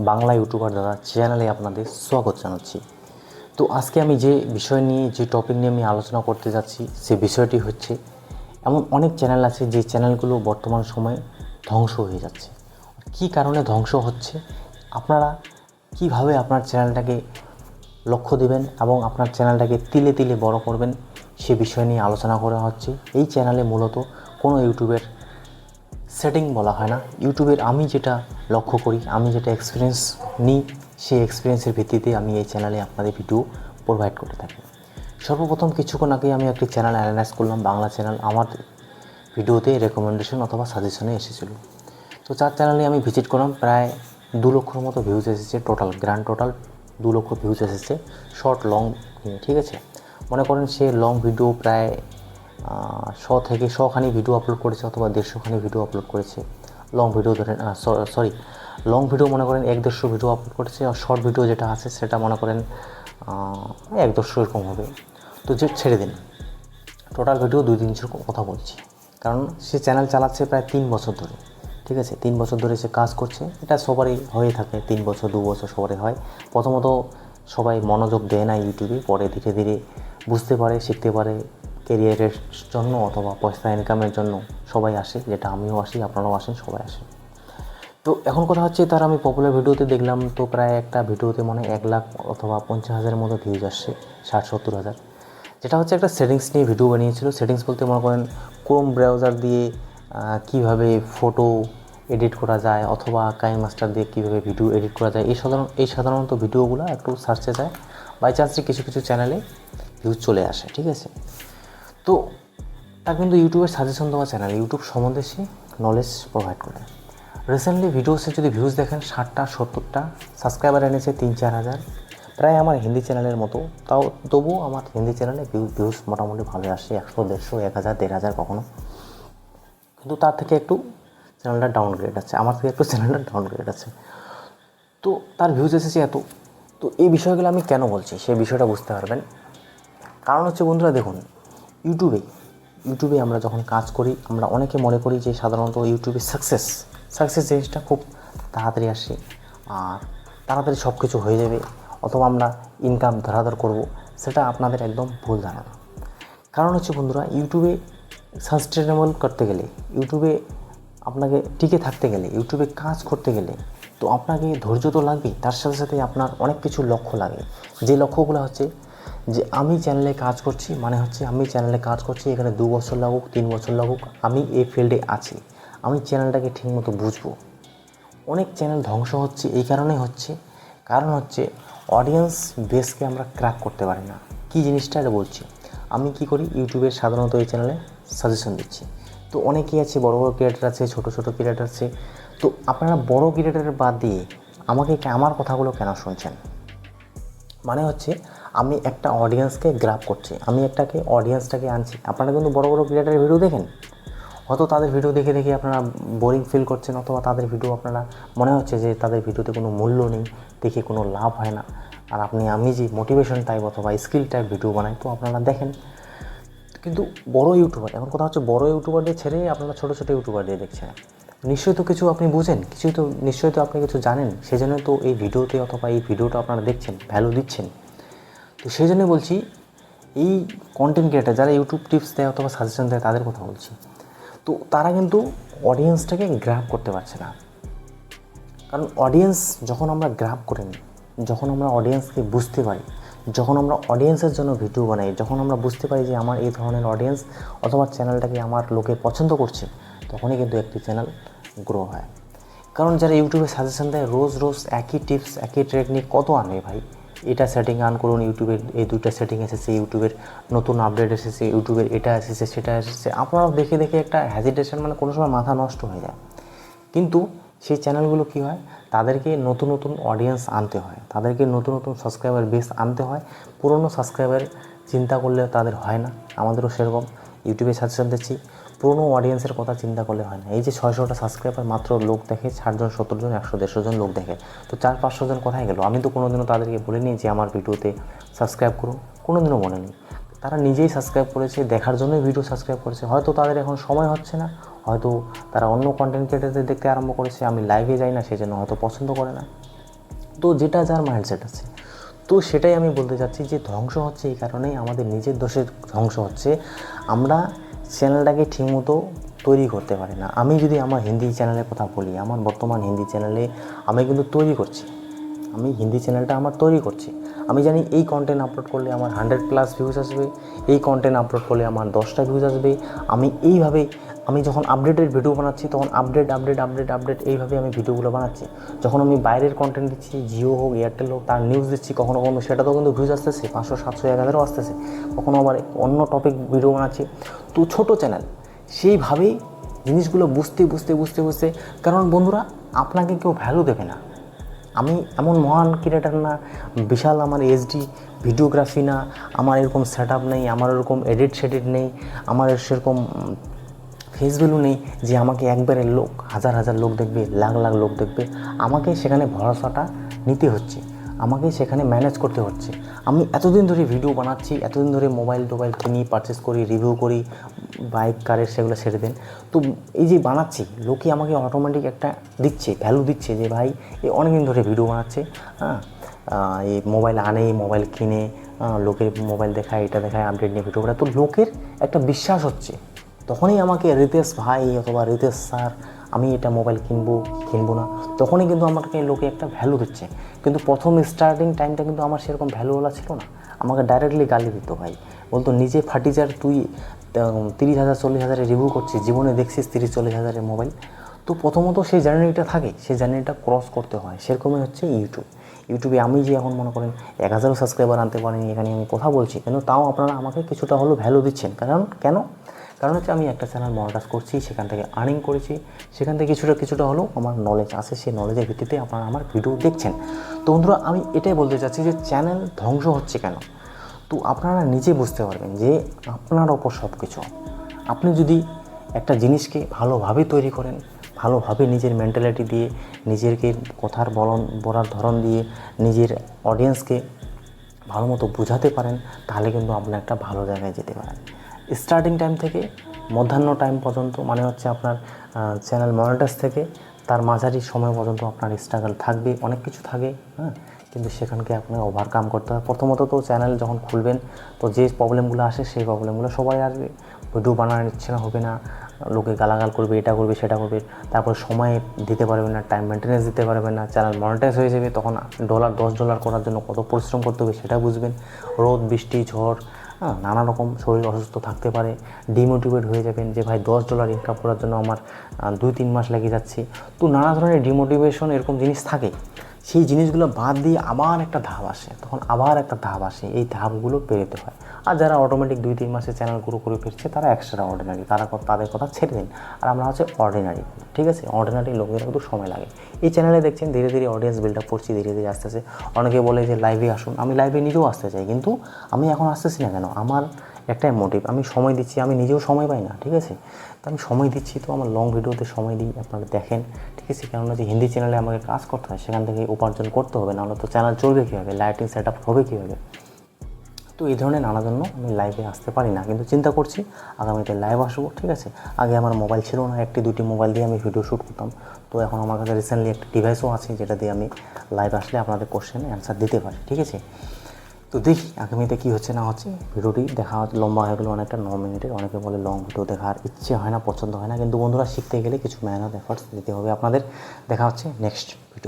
Bangla YouTuber দাদা চ্যানেলে আপনাদের স্বাগত জানাচ্ছি। তো আজকে আমি যে বিষয় নিয়ে যে টপিক নিয়ে আমি আলোচনা করতে যাচ্ছি সে বিষয়টি হচ্ছে এমন অনেক চ্যানেল আছে যে চ্যানেলগুলো বর্তমান সময়ে ধ্বংস হয়ে যাচ্ছে। কী কারণে ধ্বংস হচ্ছে, আপনারা কিভাবে আপনার চ্যানেলটাকে লক্ষ্য দেবেন এবং আপনার চ্যানেলটাকে তিলে তিলে বড় করবেন সে বিষয় নিয়ে আলোচনা করা হচ্ছে। এই চ্যানেলে মূলত কোনো ইউটিউবের সেটিং বলা হয় না। ইউটিউবের আমি যেটা লক্ষ্য করি, আমি যেটা এক্সপিরিয়েন্স নিই, সেই এক্সপিরিয়েন্সের ভিত্তিতে আমি এই চ্যানেলে আপনাদের ভিডিও প্রোভাইড করে থাকি। সর্বপ্রথম কিছুক্ষণ আগে আমি একটি চ্যানেল অ্যানালাইজ করলাম, বাংলা চ্যানেল। আমার ভিডিওতে রেকমেন্ডেশন অথবা সাজেশনে এসেছিল। তো যার চ্যানেলে আমি ভিজিট করলাম, প্রায় 2 লক্ষর মতো ভিউজ এসেছে। টোটাল 2 লক্ষ ভিউজ এসেছে শর্ট লং নিয়ে, ঠিক আছে। মনে করেন সে লং ভিডিও প্রায় 100 থেকে 100 খানি ভিডিও আপলোড করেছে অথবা 150 খানি ভিডিও আপলোড করেছে। লং ভিডিও ধরেন লং ভিডিও মনে করেন 1-150 ভিডিও আপলোড করেছে, আর শর্ট ভিডিও যেটা আছে সেটা মনে করেন 1-200 এরকম হবে। তো যে ছেড়ে দিন, টোটাল ভিডিও 2-300 কথা বলছি। কারণ সে চ্যানেল চালাচ্ছে প্রায় 3 বছর ধরে, ঠিক আছে। 3 বছর ধরে সে কাজ করছে, এটা সবারই হয়ে থাকে। 3 বছর 2 বছর সবারই হয়। প্রথমত সবাই মনোযোগ দেয় না ইউটিউবে, পরে ধীরে ধীরে বুঝতে পারে, শিখতে পারে। কেরিয়ারের জন্য অথবা পয়সা ইনকামের জন্য সবাই আসে, যেটা আমিও আসি, আপনারাও আসেন, সবাই আসে। তো এখন কথা হচ্ছে, তার আমি পপুলার ভিডিওতে দেখলাম তো প্রায় একটা ভিডিওতে মনে হয় 1 লাখ অথবা 50,000-এর মতো ভিউজ আসছে, 60-70 হাজার। যেটা হচ্ছে একটা সেটিংস নিয়ে ভিডিও বানিয়েছিল। সেটিংস বলতে মনে করেন ক্রোম ব্রাউজার দিয়ে কীভাবে ফটো এডিট করা যায় অথবা কাইনমাস্টার দিয়ে কীভাবে ভিডিও এডিট করা যায়, এই সাধারণত ভিডিওগুলো একটু সার্চে যায়। বাই চান্সে কিছু কিছু চ্যানেলে ভিউজ চলে আসে, ঠিক আছে। তো তার কিন্তু ইউটিউবের সাজেশন দেওয়া চ্যানেল, ইউটিউব সম্বন্ধে সে নলেজ প্রোভাইড করে। রিসেন্টলি ভিডিওসে যদি ভিউজ দেখেন 60-70টা, সাবস্ক্রাইবার এনেছে 3-4 হাজার, প্রায় আমার হিন্দি চ্যানেলের মতো। তবুও আমার হিন্দি চ্যানেলে ভিউজ মোটামুটি ভালো আসে, 100-150, 1000, 1500 কখনো। কিন্তু তার থেকে একটু চ্যানেলটা ডাউনগ্রেড আছে, আমার থেকে একটু চ্যানেলটা ডাউনগ্রেড আছে। তো তার ভিউজ এসেছে এত। তো এই বিষয়গুলো আমি কেন বলছি সেই বিষয়টা বুঝতে পারবেন। কারণ হচ্ছে বন্ধুরা, দেখুন, ইউটিউবে আমরা যখন কাজ করি, আমরা অনেকে মনে করি যে সাধারণত ইউটিউবে সাকসেস জিনিসটা খুব তাড়াতাড়ি আসে আর তাড়াতাড়ি সব কিছু হয়ে যাবে, অথবা আমরা ইনকাম ধরাধর করব। সেটা আপনাদের একদম ভুল ধারণা। কারণ হচ্ছে বন্ধুরা, ইউটিউবে সাস্টেনেবল করতে গেলে, ইউটিউবে আপনাকে টিকে থাকতে গেলে, ইউটিউবে কাজ করতে গেলে তো আপনাকে ধৈর্য তো লাগবে। তার সাথে সাথে আপনার অনেক কিছু লক্ষ্য লাগে। যে লক্ষ্যগুলো হচ্ছে যে আমি চ্যানেলে কাজ করছি, মানে হচ্ছে আমি চ্যানেলে কাজ করছি, এখানে 2 বছর লাগুক, 3 বছর লাগুক, আমি এই ফিল্ডে আছি, আমি চ্যানেলটাকে ঠিকমতো বুঝবো। অনেক চ্যানেল ধ্বংস হচ্ছে এই কারণেই হচ্ছে, কারণ হচ্ছে অডিয়েন্স বেসকে আমরা ক্র্যাক করতে পারি না। কী জিনিসটা এটা বলছি, আমি কি করি, ইউটিউবের সাধারণত এই চ্যানেলে সাজেশন দিচ্ছি। তো অনেকেই আছে, বড় বড় ক্রিয়েটার আছে, ছোট ছোট ক্রিয়েটার আছে। তো আপনারা বড় ক্রিয়েটারের বাদ দিয়ে আমার কথাগুলো কেন শুনছেন? মানে হচ্ছে আমি একটা অডিয়েন্সকে গ্র্যাব করছি, আমি অডিয়েন্সটাকে আনছি। আপনারা কিন্তু বড় বড় ক্রিয়েটারের ভিডিও দেখেন, হয়তো তাদের ভিডিও দেখে দেখে আপনারা বোরিং ফিল করছেন, অথবা তাদের ভিডিও আপনারা মনে হচ্ছে যে তাদের ভিডিওতে কোনো মূল্য নেই, দেখে কোনো লাভ হয় না। আর আমি যে মোটিভেশন টাইপ অথবা স্কিল টাইপ ভিডিও বানাই, তো আপনারা দেখেন। কিন্তু বড় ইউটিউবার, এখন কথা হচ্ছে বড় ইউটিউবারদের ছেড়ে আপনারা ছোটো ছোটো ইউটিউবারদের দেখছেন। নিশ্চয়ই তো কিছু আপনি বুঝেন, নিশ্চয়ই তো আপনি কিছু জানেন, সেই জন্য তো এই ভিডিওতে অথবা এই ভিডিওটা আপনারা দেখছেন, ভ্যালু দিচ্ছেন। তো সেই জন্য বলছি, এই কন্টেন্ট ক্রিয়েটার যারা ইউটিউব টিপস দেয় অথবা সাজেশন দেয়, তাদের কথা বলছি। তো তারা কিন্তু অডিয়েন্সটাকে গ্র্যাব করতে পারছে না। কারণ অডিয়েন্স যখন আমরা গ্র্যাব করে নিই, যখন আমরা অডিয়েন্সকে বুঝতে পারি, যখন আমরা অডিয়েন্সের জন্য ভিডিও বানাই, যখন আমরা বুঝতে পারি যে আমার এই ধরনের অডিয়েন্স অথবা চ্যানেলটাকে আমার লোকে পছন্দ করছে, তখনই কিন্তু একটি চ্যানেল গ্রো হয়। কারণ যারা ইউটিউবে সাজেশন দেয়, রোজ রোজ একই টিপস, একই টেকনিক কত আনবে ভাই? এটা সেটিং অন করুন, ইউটিউবের এই 2টা সেটিং এসেছে, ইউটিউবের নতুন আপডেট এসেছে, ইউটিউবের এটা এসেছে, সেটা এসেছে, আপনারা দেখে দেখে একটা হ্যাজিটেশন, মানে কোনো সময় মাথা নষ্ট হয়ে যায়। কিন্তু সেই চ্যানেলগুলো কী হয়, তাদেরকে নতুন নতুন অডিয়েন্স আনতে হয়, তাদেরকে নতুন নতুন সাবস্ক্রাইবার বেস আনতে হয়। পুরনো সাবস্ক্রাইবার চিন্তা করলে তাদের হয় না। আমাদেরও সেরকম ইউটিউবে সাজেশন দিচ্ছি, পুরনো অডিয়েন্সের কথা চিন্তা করলে হয় না। এই যে 600টা সাবস্ক্রাইবার মাত্র লোক দেখে, 60জন, 70জন, 100-150 জন লোক দেখে, তো 400-500 জন কোথায় গেল? আমি তো কোনোদিনও তাদেরকে বলিনি যে আমার ভিডিওতে সাবস্ক্রাইব করুন, কোনোদিনও বলিনি। তারা নিজেই সাবস্ক্রাইব করেছে, দেখার জন্যই ভিডিও সাবস্ক্রাইব করেছে। হয়তো তাদের এখন সময় হচ্ছে না, হয়তো তারা অন্য কন্টেন্ট ক্রিয়েটারদের দেখতে আরম্ভ করেছে, আমি লাইভে যাই না সেজন্য হয়তো পছন্দ করে না। তো যেটা যার মাইন্ডসেট আছে, তো সেটাই আমি বলতে চাচ্ছি যে ধ্বংস হচ্ছে এই কারণেই, আমাদের নিজের দোষের ধ্বংস হচ্ছে। আমরা চ্যানেলটাকে ঠিকমতো তৈরি করতে পারি না। আমি যদি আমার হিন্দি চ্যানেলের কথা বলি, আমার বর্তমান হিন্দি চ্যানেলে আমি কিন্তু তৈরি করছি, আমি হিন্দি চ্যানেলটা আমার তৈরি করছি। আমি জানি এই কন্টেন্ট আপলোড করলে আমার 100+ ভিউজ আসবে, এই কন্টেন্ট আপলোড করলে আমার 10টা ভিউজ আসবে। আমি এইভাবে, আমি যখন আপডেটেড ভিডিও বানাচ্ছি তখন আপডেট এইভাবে আমি ভিডিওগুলো বানাচ্ছি। যখন আমি বাইরের কন্টেন্ট দিচ্ছি, জিও হোক এয়ারটেল হোক, তার নিউজ দিচ্ছি, কখনো কখনো সেটাতেও কিন্তু ভিউজ আসতেছে, 500 700 1000ও আসতেছে। কখনো আবার অন্য টপিক ভিডিও বানাচ্ছি। তো ছোটো চ্যানেল সেইভাবেই জিনিসগুলো বুঝতে, কারণ বন্ধুরা আপনাকে কেউ ভ্যালু দেবে না। আমি এমন মহান ক্রিয়েটার না, বিশাল আমার এইচডি ভিডিওগ্রাফি না, আমার এরকম সেট আপ নেই, আমার এরকম এডিট নেই, আমার সেরকম ফেস ভ্যালু নেই যে আমাকে একবারে লোক হাজার লোক দেখবে, লাখ লোক দেখবে। আমাকে সেখানে ভরসাটা নিতে হচ্ছে, আমাকে সেখানে ম্যানেজ করতে হচ্ছে। আমি এতদিন ধরে ভিডিও বানাচ্ছি, এতদিন ধরে মোবাইল কিনি, পারচেস করি, রিভিউ করি, বাইক কারের সেগুলো ছেড়ে দেন। তো এই যে বানাচ্ছি, লোকে আমাকে অটোমেটিক একটা দিচ্ছে, ভ্যালু দিচ্ছে যে ভাই এ অনেকদিন ধরে ভিডিও বানাচ্ছে, হ্যাঁ, এই মোবাইল আনে, মোবাইল কিনে, লোকের মোবাইল দেখায়, এটা দেখায়, আপডেট নিয়ে ভিডিও করে। তো লোকের একটা বিশ্বাস হচ্ছে, তখনই আমাকে রিতেশ ভাই অথবা রিতেশ স্যার আমি এটা মোবাইল কিনবো না, তখনই কিন্তু আমাকে লোকে একটা ভ্যালু দিচ্ছে। কিন্তু প্রথম স্টার্টিং টাইমটা কিন্তু আমার সেরকম ভ্যালুওয়ালা ছিল না, আমাকে ডাইরেক্টলি গালি দিত ভাই, বলতো নিজে ফার্টিচার, তুই 30,000 40,000-এ রিভিউ করছিস, জীবনে দেখছিস 30-40,000-এর মোবাইল। তো প্রথমত সেই জার্নিটা থাকে, সেই জার্নিটা ক্রস করতে হয়। সেরকমই হচ্ছে ইউটিউবে আমি যে এখন মনে করেন 1000 সাবস্ক্রাইবার আনতে পারিনি, এখানে আমি কথা বলছি, কিন্তু তাও আপনারা আমাকে কিছুটা হলেও ভ্যালু দিচ্ছেন। কারণ হচ্ছে আমি একটা চ্যানেল মনিটাইজ করছি, সেখান থেকে আর্নিং করেছি, সেখান থেকে কিছুটা হলেও আমার নলেজ আছে, সেই নলেজের ভিত্তিতে আপনারা আমার ভিডিও দেখছেন। তো বন্ধুরা আমি এটাই বলতে চাচ্ছি যে চ্যানেল ধ্বংস হচ্ছে কেন, তো আপনারা নিজে বুঝতে পারবেন যে আপনার ওপর সব কিছু। আপনি যদি একটা জিনিসকে ভালোভাবে তৈরি করেন, ভালোভাবে নিজের মেন্টালিটি দিয়ে, নিজেকে কথার বলার ধরন দিয়ে, নিজের অডিয়েন্সকে ভালো মতো বোঝাতে পারেন, তাহলে কিন্তু আপনি একটা ভালো জায়গায় যেতে পারেন। স্টার্টিং টাইম থেকে মধ্যাহ্ন টাইম পর্যন্ত, মানে হচ্ছে আপনার চ্যানেল মনিটাইজ থেকে তার মাঝারি সময় পর্যন্ত আপনার স্ট্রাগল থাকবে, অনেক কিছু থাকে, হ্যাঁ, কিন্তু সেখানকে আপনাকে ওভারকাম করতে হয়। প্রথমত তো চ্যানেল যখন খুলবেন, তো যে প্রবলেমগুলো আসে সেই প্রবলেমগুলো সবাই আসবে, ভিডিও বানানোর ইচ্ছে হবে না, লোকে গালাগাল করবে, এটা করবে সেটা করবে, তারপর সময় দিতে পারবে না, টাইম মেনটেন্যান্স দিতে পারবে না, চ্যানেল মনিটাইজ হয়ে যাবে, তখন $10 করার জন্য কত পরিশ্রম করতে হবে সেটা বুঝবেন। রোদ বৃষ্টি ঝড়, হ্যাঁ, নানা রকম শরীর অসুস্থ থাকতে পারে, ডিমোটিভেট হয়ে যাবেন যে ভাই $10 ইনকাম করার জন্য আমার 2-3 মাস লেগে যাচ্ছে। তো নানা ধরনের ডিমোটিভেশন এরকম জিনিস থাকে। সেই জিনিসগুলো বাদ দিয়ে আবার একটা ধাপ আসে, তখন আবার একটা ধাপ আসে, এই ধাপগুলো পেরোতে হয়। আর যারা অটোমেটিক 2-3 মাসে চ্যানেল গ্রো করে ফিরছে তারা এক্সট্রা অর্ডিনারি, তাদের কথা ছেড়ে দিন। আর আমরা হচ্ছে অর্ডিনারি, ঠিক আছে, অর্ডিনারি লোকের একটু সময় লাগে। এই চ্যানেলে দেখছেন ধীরে ধীরে অডিয়েন্স বিল্ড আপ করছি, ধীরে ধীরে আস্তে অনেকে বলে যে লাইভে আসুন, আমি লাইভে নিজেও আসতে চাই, কিন্তু আমি এখন আসতেছি না কেন, আমার একটাই মোটিভ, আমি সময় দিচ্ছি, আমি নিজেও সময় পাই না, ঠিক আছে, তো আমি সময় দিচ্ছি, তো আমার লং ভিডিওতে সময় দিই, আপনারা দেখেন, ঠিক আছে। কেননা যে হিন্দি চ্যানেলে আমাকে কাজ করতে হয়, সেখান থেকে উপার্জন করতে হবে, নাহলে তো চ্যানেল চলবে কীভাবে, লাইটিং সেট আপ হবে কীভাবে। তো এই ধরনের নানা জন্য আমি লাইভে আসতে পারি না, কিন্তু চিন্তা করছি আগামীতে লাইভ আসবো, ঠিক আছে। আগে আমার মোবাইল ছিল না, 1-2টি মোবাইল দিয়ে আমি ভিডিও শ্যুট করতাম, তো এখন আমার কাছে রিসেন্টলি একটা ডিভাইসও আছে যেটা দিয়ে আমি লাইভ আসলে আপনাদের কোশ্চেনে অ্যান্সার দিতে পারি, ঠিক আছে। তো দেখি আগামীতে কী হচ্ছে না হচ্ছে। ভিডিওটি দেখা লম্বা হয়ে গেলো অনেকটা, 9 মিনিটের। অনেকে বলে লং ভিডিও দেখার ইচ্ছে হয় না, পছন্দ হয় না, কিন্তু বন্ধুরা শিখতে গেলে কিছু মেহনত এফার্টস দিতে হবে আপনাদের। দেখা হচ্ছে নেক্সট ভিডিও।